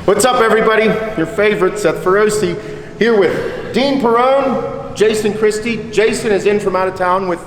What's up, everybody? Your favorite, Seth Feroce, here with Dean Perrone, Jason Kristie. Jason is in from out of town with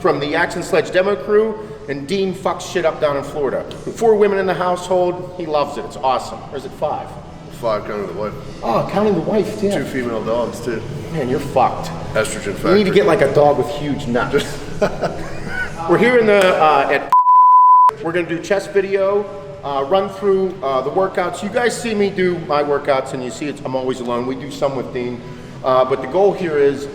from the Action Sledge demo crew, and Dean fucks shit up down in Florida. 4 women in the household. He loves it. It's awesome. Or is it 5? 5 counting the wife. Oh, counting the wife, yeah. 2 female dogs, too. Man, you're fucked. Estrogen factor. You need to get like a dog with huge nuts. We're here in the, we're gonna do chest video, run through the workouts. You guys see me do my workouts and you see I'm always alone. We do some with Dean. But the goal here is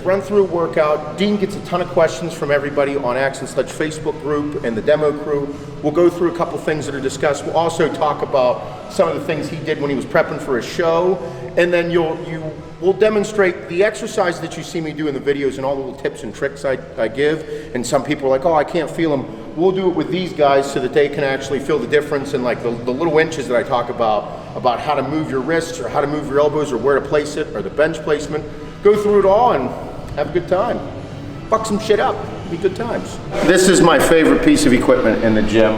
run through a workout. Dean gets a ton of questions from everybody on Action Sledge Facebook group and the demo crew. We'll go through a couple things that are discussed. We'll also talk about some of the things he did when he was prepping for a show. And then we'll demonstrate the exercise that you see me do in the videos and all the little tips and tricks I give. And some people are like, oh, I can't feel them. We'll do it with these guys so that they can actually feel the difference in like the little inches that I talk about how to move your wrists or how to move your elbows or where to place it or the bench placement. Go through it all and have a good time. Fuck some shit up. Be good times. This is my favorite piece of equipment in the gym.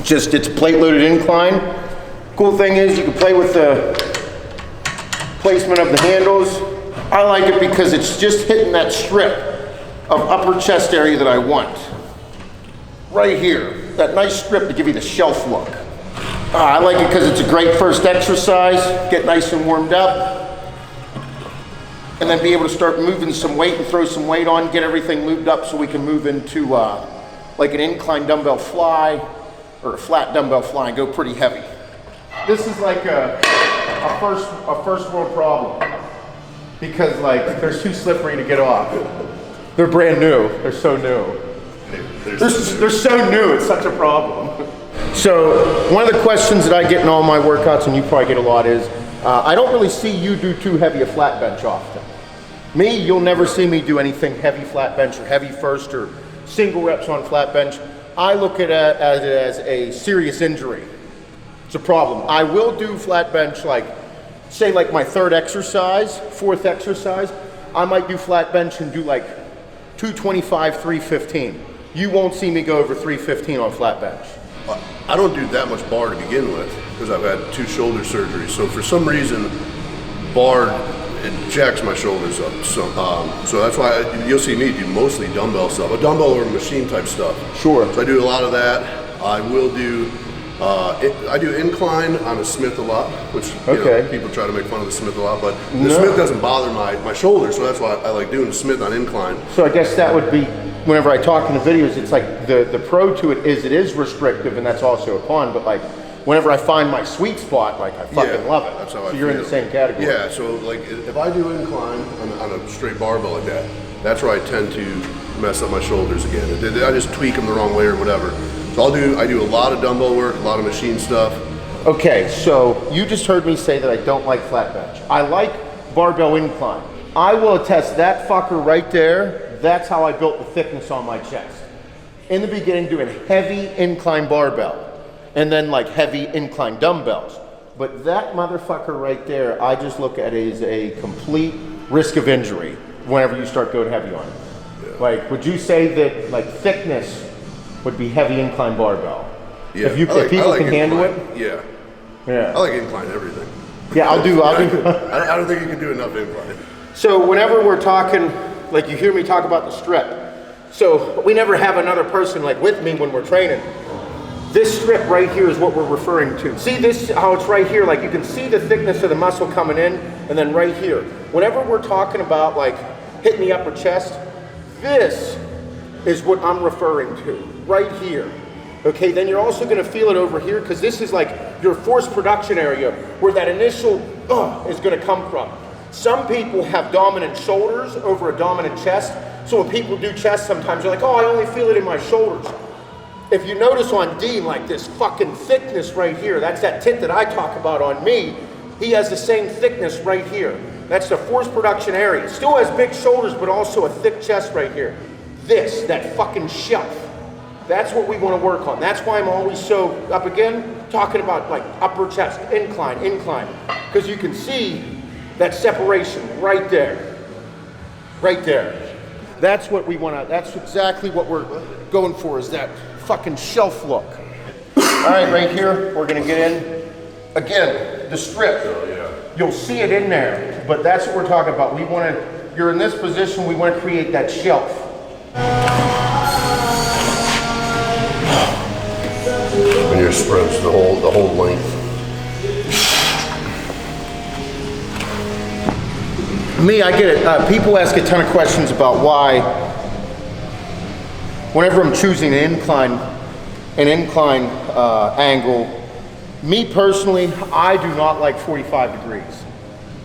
It's plate loaded incline. Cool thing is you can play with the placement of the handles. I like it because it's just hitting that strip of upper chest area that I want. Right here, that nice strip to give you the shelf look. I like it because it's a great first exercise. Get nice and warmed up. And then be able to start moving some weight and throw some weight on, get everything lubed up so we can move into like an incline dumbbell fly or a flat dumbbell fly and go pretty heavy. This is like a first world problem because like they're too slippery to get off. They're brand new. They're so new. They're so new. It's such a problem. So one of the questions that I get in all my workouts, and you probably get a lot, is I don't really see you do too heavy a flat bench often. Me, you'll never see me do anything heavy flat bench or heavy first or single reps on flat bench. I look at it as a serious injury. It's a problem. I will do flat bench say like my 3rd exercise, 4th exercise. I might do flat bench and do like 225, 315. You won't see me go over 315 on flat bench. I don't do that much bar to begin with because I've had 2 shoulder surgeries. So for some reason, bar, it jacks my shoulders up. So that's why you'll see me do mostly dumbbell stuff, a dumbbell or machine type stuff. Sure. So I do a lot of that. I will do, I do incline on a Smith a lot, which you know, people try to make fun of the Smith a lot, but the Smith doesn't bother my shoulders, so that's why I like doing the Smith on incline. So I guess that would be, whenever I talk in the videos, it's like the pro to it is restrictive, and that's also a con, but like whenever I find my sweet spot, like I fucking love it. That's how so you're in the same category. Yeah, so like if I do incline on a straight barbell like that, that's where I tend to mess up my shoulders again. I just tweak them the wrong way or whatever. So I do a lot of dumbbell work, a lot of machine stuff. Okay, so you just heard me say that I don't like flat bench. I like barbell incline. I will attest that fucker right there. That's how I built the thickness on my chest. In the beginning, doing heavy incline barbell and then like heavy incline dumbbells. But that motherfucker right there, I just look at it as a complete risk of injury whenever you start going heavy on it. Yeah. Like, would you say that like thickness would be heavy incline barbell? Yeah. If people can handle it? Yeah. Yeah. I like incline everything. Yeah, I'll do. I don't think you can do enough incline. So whenever we're talking, like you hear me talk about the strip, so we never have another person like with me when we're training. This strip right here is what we're referring to. See this, how it's right here, like you can see the thickness of the muscle coming in, and then right here. Whenever we're talking about like hitting the upper chest, this is what I'm referring to, right here. Okay, then you're also gonna feel it over here, because this is like your force production area, where that initial is gonna come from. Some people have dominant shoulders over a dominant chest, so when people do chest, sometimes they're like, oh, I only feel it in my shoulders. If you notice on Dean, like this fucking thickness right here, that's that tit that I talk about on me, he has the same thickness right here. That's the force production area. Still has big shoulders, but also a thick chest right here. That fucking shelf. That's what we want to work on. That's why I'm always so, up again, talking about like upper chest, incline. Because you can see that separation right there. Right there. That's what we want to, that's exactly what we're going for, is that fucking shelf look. All right, right here, we're gonna get in. Again, the strip. Oh, yeah. You'll see it in there, but that's what we're talking about. You're in this position, we wanna create that shelf. And your sprints the whole length. Me, I get it. People ask a ton of questions about why, whenever I'm choosing an incline angle, me personally, I do not like 45 degrees.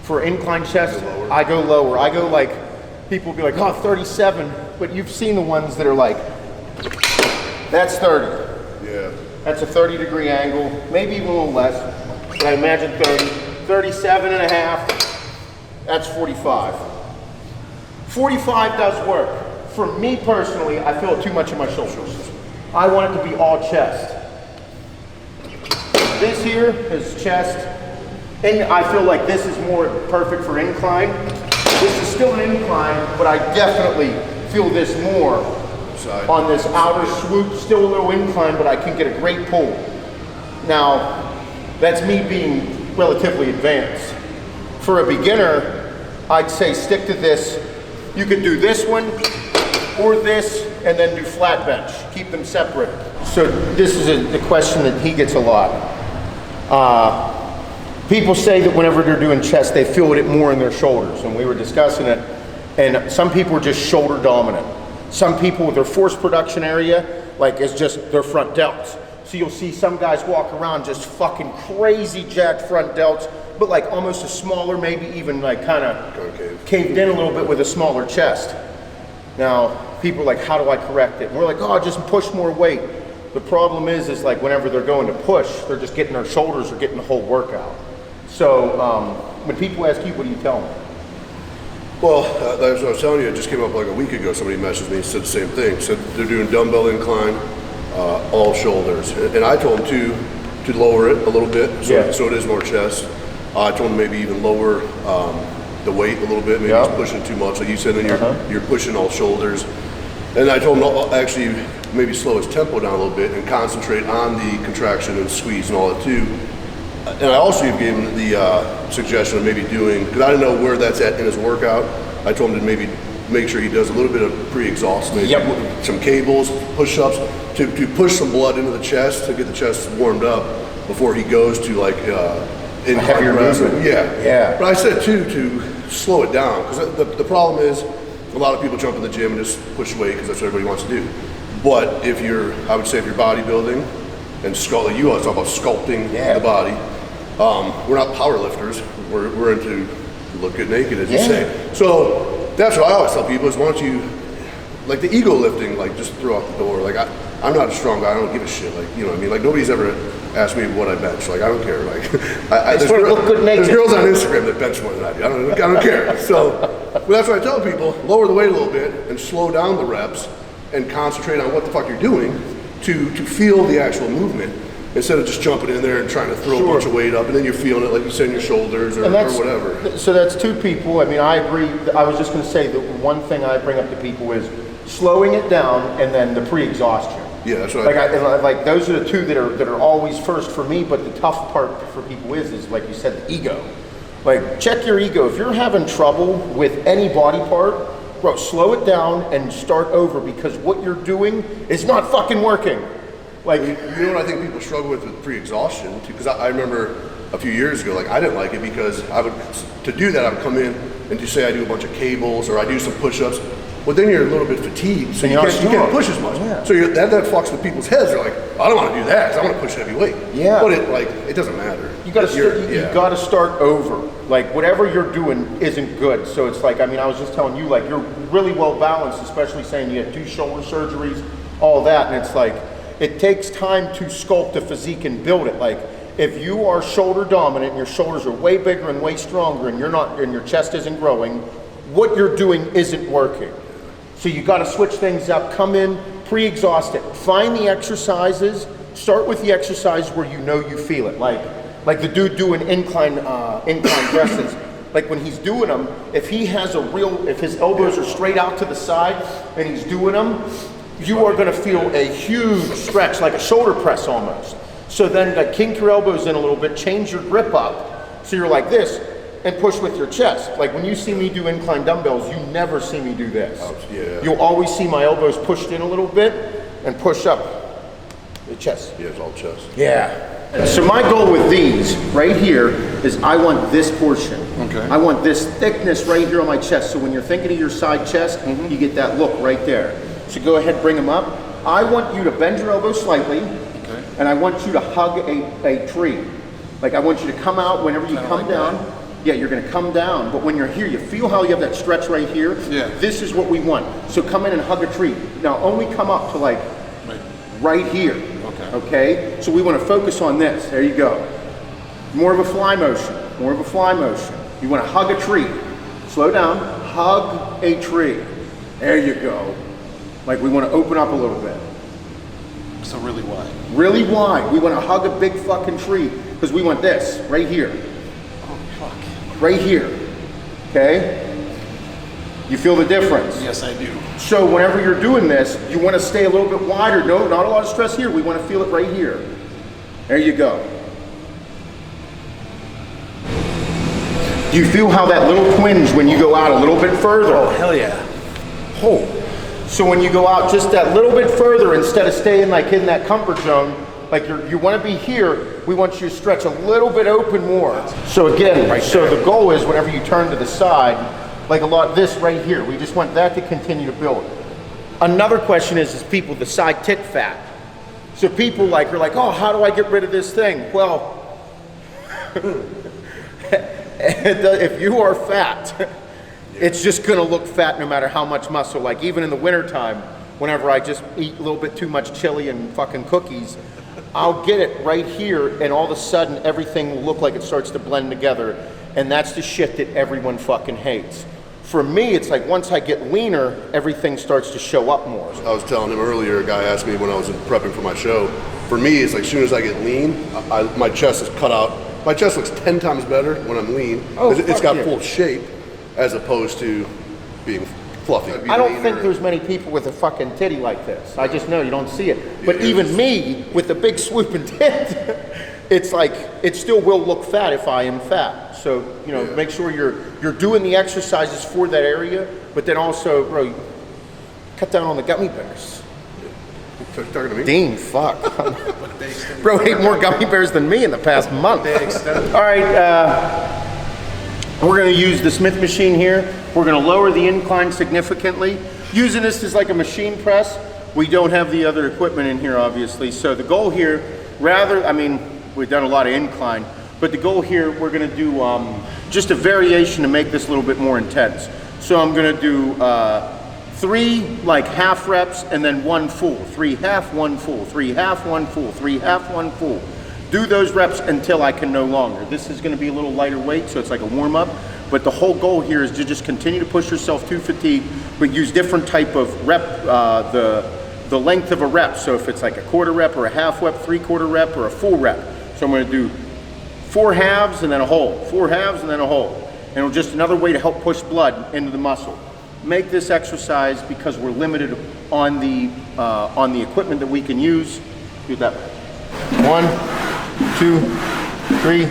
For incline chest, I go lower. I go like, people will be like, oh, 37, but you've seen the ones that are like, that's 30. Yeah. That's a 30-degree angle, maybe even a little less, but I imagine 30, 37 and a half, that's 45. 45 does work. For me personally, I feel it too much in my shoulders. I want it to be all chest. This here is chest, and I feel like this is more perfect for incline. This is still an incline, but I definitely feel this more on this outer swoop, still a little incline, but I can get a great pull. Now, that's me being relatively advanced. For a beginner, I'd say stick to this. You could do this one or this, and then do flat bench. Keep them separate. So this is a question that he gets a lot. People say that whenever they're doing chest, they feel it more in their shoulders, and we were discussing it, and some people are just shoulder dominant. Some people with their force production area, like it's just their front delts. So you'll see some guys walk around just fucking crazy jacked front delts, but like almost a smaller, maybe even like kind of caved in a little bit with a smaller chest. Now, people are like, how do I correct it? And we're like, oh, just push more weight. The problem is like whenever they're going to push, they're just getting their shoulders or getting the whole workout. So when people ask you, what do you tell them? Well, that's what I was telling you. It just came up like a week ago. Somebody messaged me and said the same thing. Said they're doing dumbbell incline, all shoulders. And I told them to lower it a little bit, so it is more chest. I told them maybe even lower the weight a little bit. Maybe it's pushing too much. Like you said, then you're pushing all shoulders. And I told them actually maybe slow his tempo down a little bit and concentrate on the contraction and squeeze and all that too. And I also gave him the suggestion of maybe doing, because I didn't know where that's at in his workout, I told him to maybe make sure he does a little bit of pre-exhaust, maybe some cables, push-ups, to push some blood into the chest, to get the chest warmed up before he goes to like heavier movement. Yeah. But I said too, to slow it down, because the problem is a lot of people jump in the gym and just push weight because that's what everybody wants to do. But if you're, I would say if you're bodybuilding and you always talk about sculpting the body, we're not power lifters. We're into look good naked, as you say. So that's what I always tell people is why don't you, like the ego lifting, like just throw out the door. Like I'm not a strong guy. I don't give a shit. Like, you know what I mean? Like nobody's ever asked me what I bench. Like I don't care. Like there's girls on Instagram that bench more than I do. I don't care. So but that's what I tell people: lower the weight a little bit and slow down the reps and concentrate on what the fuck you're doing to feel the actual movement. Instead of just jumping in there and trying to throw a bunch of weight up, and then you're feeling it, like you said, in your shoulders or whatever. So that's two people. I mean, I agree. I was just going to say that one thing I bring up to people is slowing it down and then the pre-exhaustion. Yeah, that's what like those are the two that are always first for me. But the tough part for people is like you said, the ego. Like check your ego. If you're having trouble with any body part, bro, slow it down and start over because what you're doing is not fucking working. Like, you know what I think people struggle with pre-exhaustion too, because I remember a few years ago, like I didn't like it because to do that I would come in and just say I do a bunch of cables or I do some push-ups. Well, then you're a little bit fatigued, so you can't push as much. Yeah. So that fucks with people's heads. They're like, I don't want to do that because I want to push heavy weight. Yeah. But it doesn't matter. You got to start over. Like whatever you're doing isn't good. So it's like, I mean, I was just telling you, like you're really well balanced, especially saying you had 2 shoulder surgeries, all that, and it's like. It takes time to sculpt a physique and build it. Like if you are shoulder dominant and your shoulders are way bigger and way stronger and your chest isn't growing, what you're doing isn't working. So you got to switch things up, come in, pre-exhaust it. Find the exercises, start with the exercise where you know you feel it. Like the dude doing incline presses. Like when he's doing them, if his elbows are straight out to the side and he's doing them, you are going to feel a huge stretch, like a shoulder press almost. So then like kink your elbows in a little bit, change your grip up, so you're like this, and push with your chest. Like when you see me do incline dumbbells, you never see me do this. Oh, yeah. You'll always see my elbows pushed in a little bit and push up the chest. Yeah, it's all chest. Yeah. So my goal with these right here is I want this portion. Okay. I want this thickness right here on my chest. So when you're thinking of your side chest, you get that look right there. So go ahead, bring them up. I want you to bend your elbow slightly, and I want you to hug a tree. Like I want you to come out whenever you come down. Yeah, you're gonna come down, but when you're here, you feel how you have that stretch right here? Yeah. This is what we want. So come in and hug a tree. Now only come up to like right here. Okay. Okay? So we want to focus on this. There you go. More of a fly motion. More of a fly motion. You want to hug a tree. Slow down. Hug a tree. There you go. Like we want to open up a little bit. So really wide. Really wide. We want to hug a big fucking tree because we want this right here. Oh, fuck. Right here. Okay? You feel the difference? Yes, I do. So whenever you're doing this, you want to stay a little bit wider. No, not a lot of stress here. We want to feel it right here. There you go. Do you feel how that little twinge when you go out a little bit further? Oh, hell yeah. Oh. So when you go out just that little bit further, instead of staying like in that comfort zone, like you want to be here, we want you to stretch a little bit open more. So again, the goal is whenever you turn to the side, like a lot this right here, we just want that to continue to build. Another question is people, the side tit fat. So people are like, oh, how do I get rid of this thing? Well, if you are fat, it's just gonna look fat no matter how much muscle. Like even in the wintertime, whenever I just eat a little bit too much chili and fucking cookies, I'll get it right here and all of a sudden everything will look like it starts to blend together. And that's the shit that everyone fucking hates. For me, it's like once I get leaner, everything starts to show up more. I was telling him earlier, a guy asked me when I was prepping for my show, for me, it's like as soon as I get lean, my chest is cut out. My chest looks 10 times better when I'm lean. Oh, it's got yeah. full shape as opposed to being fluffy. I don't think there's many people with a fucking titty like this. I just know you don't see it. But even me, with the big swooping tit, it's like, it still will look fat if I am fat. So, you know, make sure you're doing the exercises for that area, but then also, bro, cut down on the gummy bears. Talking to me? Dean, fuck. Bro ate more gummy bears than me in the past month. All right, we're gonna use the Smith machine here. We're gonna lower the incline significantly. Using this as like a machine press. We don't have the other equipment in here, obviously. So the goal here, we've done a lot of incline, but the goal here, we're gonna do just a variation to make this a little bit more intense. So I'm gonna do 3 like half reps and then 1 full. 3 half, 1 full, 3 half, 1 full, 3 half, 1 full. Do those reps until I can no longer. This is gonna be a little lighter weight, so it's like a warm up, but the whole goal here is to just continue to push yourself to fatigue, but use different type of rep, the length of a rep. So if it's like a quarter rep or a half rep, 3/4 rep or a full rep. So I'm gonna do 4 halves and then a whole, 4 halves and then a whole. And it's just another way to help push blood into the muscle. Make this exercise because we're limited on the equipment that we can use. Do that. 1, 2, 3,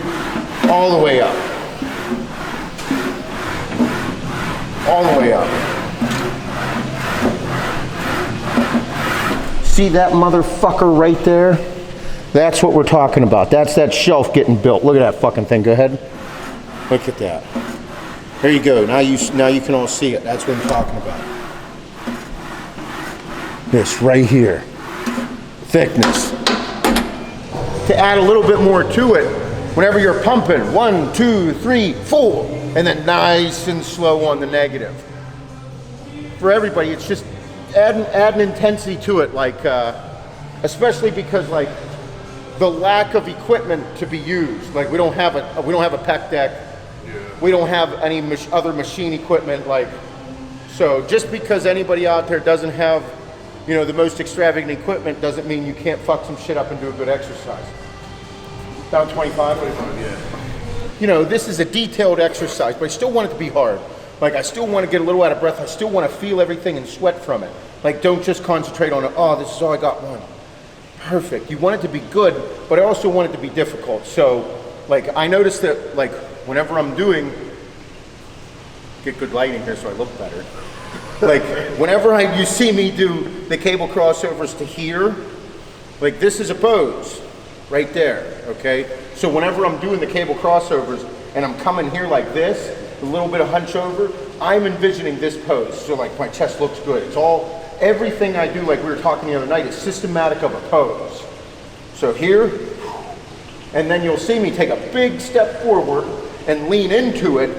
all the way up. All the way up. See that motherfucker right there? That's what we're talking about. That's that shelf getting built. Look at that fucking thing. Go ahead. Look at that. There you go. Now you can all see it. That's what I'm talking about. This right here. Thickness. To add a little bit more to it, whenever you're pumping, 1, 2, 3, 4, and then nice and slow on the negative. For everybody, it's just add an intensity to it, like especially because like the lack of equipment to be used. Like we don't have a pec deck. We don't have any other machine equipment. Like, so just because anybody out there doesn't have, you know, the most extravagant equipment doesn't mean you can't fuck some shit up and do a good exercise. Down 25? 25, yeah. You know, this is a detailed exercise, but I still want it to be hard. Like, I still want to get a little out of breath. I still want to feel everything and sweat from it. Like, don't just concentrate on it. Oh, this is all I got, 1. perfect. You want it to be good, but I also want it to be difficult. So, like, I noticed that, like, whenever I'm doing, get good lighting here so I look better. Like, whenever you see me do the cable crossovers to here, like, this is a pose right there, okay? So whenever I'm doing the cable crossovers and I'm coming here like this, a little bit of hunch over, I'm envisioning this pose. So like my chest looks good. It's all, everything I do, like we were talking the other night, is systematic of a pose. So here, and then you'll see me take a big step forward and lean into it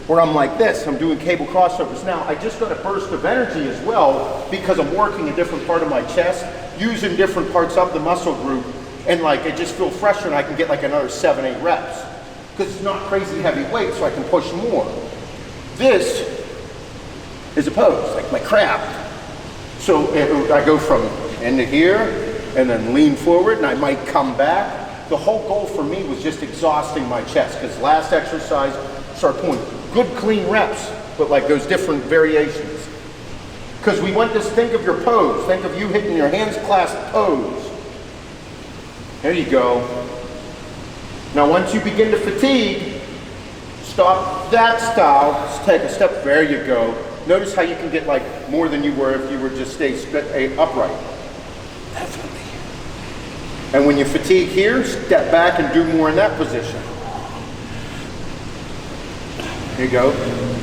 where I'm like this. I'm doing cable crossovers. Now, I just got a burst of energy as well because I'm working a different part of my chest, using different parts of the muscle group, and like I just feel fresher and I can get like another 7-8 reps. Because it's not crazy heavy weight, so I can push more. This is a pose, like my crab. So I go from end to here, and then lean forward, and I might come back. The whole goal for me was just exhausting my chest, because last exercise, start pulling good clean reps, but like those different variations. Because we want this, think of your pose. Think of you hitting your hands clasped pose. There you go. Now once you begin to fatigue, stop that style, just take a step, there you go. Notice how you can get like more than you were if you were just stay upright. Definitely. And when you fatigue here, step back and do more in that position. Here you go.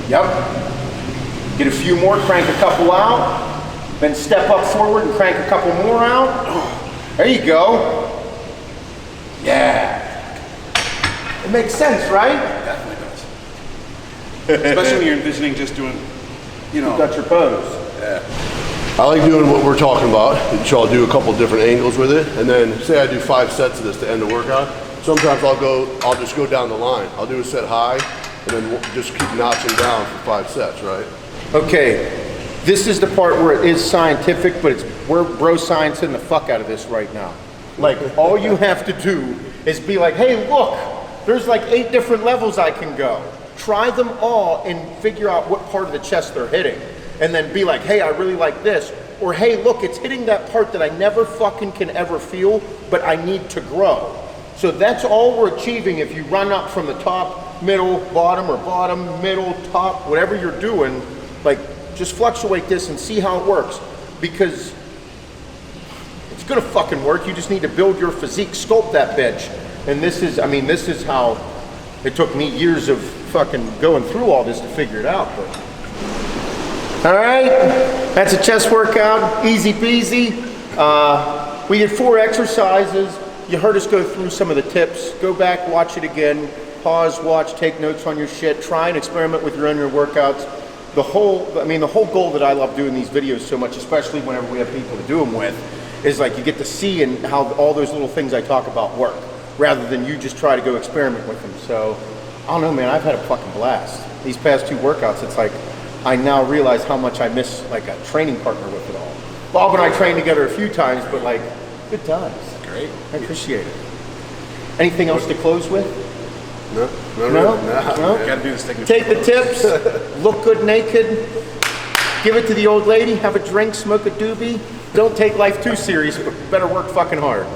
Yep. Get a few more, crank a couple out, then step up forward and crank a couple more out. There you go. Yeah. It makes sense, right? It definitely does. Especially when you're envisioning just doing, you know. You got your pose. Yeah. I like doing what we're talking about. So I'll do a couple different angles with it, and then say I do 5 sets of this to end the workout. Sometimes I'll just go down the line. I'll do a set high, and then just keep notching down for 5 sets, right? Okay, this is the part where it is scientific, but we're bro sciencing the fuck out of this right now. Like, all you have to do is be like, hey, look, there's like 8 different levels I can go. Try them all and figure out what part of the chest they're hitting. And then be like, hey, I really like this. Or, hey, look, it's hitting that part that I never fucking can ever feel, but I need to grow. So that's all we're achieving if you run up from the top, middle, bottom, or bottom, middle, top, whatever you're doing. Like, just fluctuate this and see how it works. Because it's gonna fucking work. You just need to build your physique, sculpt that bitch. And this is how it took me years of fucking going through all this to figure it out. But all right, that's a chest workout, easy peasy. We did 4 exercises. You heard us go through some of the tips. Go back, watch it again, pause, watch, take notes on your shit, try and experiment with your own workouts. The whole goal that I love doing these videos so much, especially whenever we have people to do them with, is like you get to see and how all those little things I talk about work, rather than you just try to go experiment with them. So, I don't know, man, I've had a fucking blast. These past 2 workouts, it's like, I now realize how much I miss like a training partner with it all. Bob and I trained together a few times, but like, good times. Great. I appreciate it. Anything else to close with? No? Gotta do this thing. Take the tips, look good naked, give it to the old lady, have a drink, smoke a doobie. Don't take life too serious, but better work fucking hard.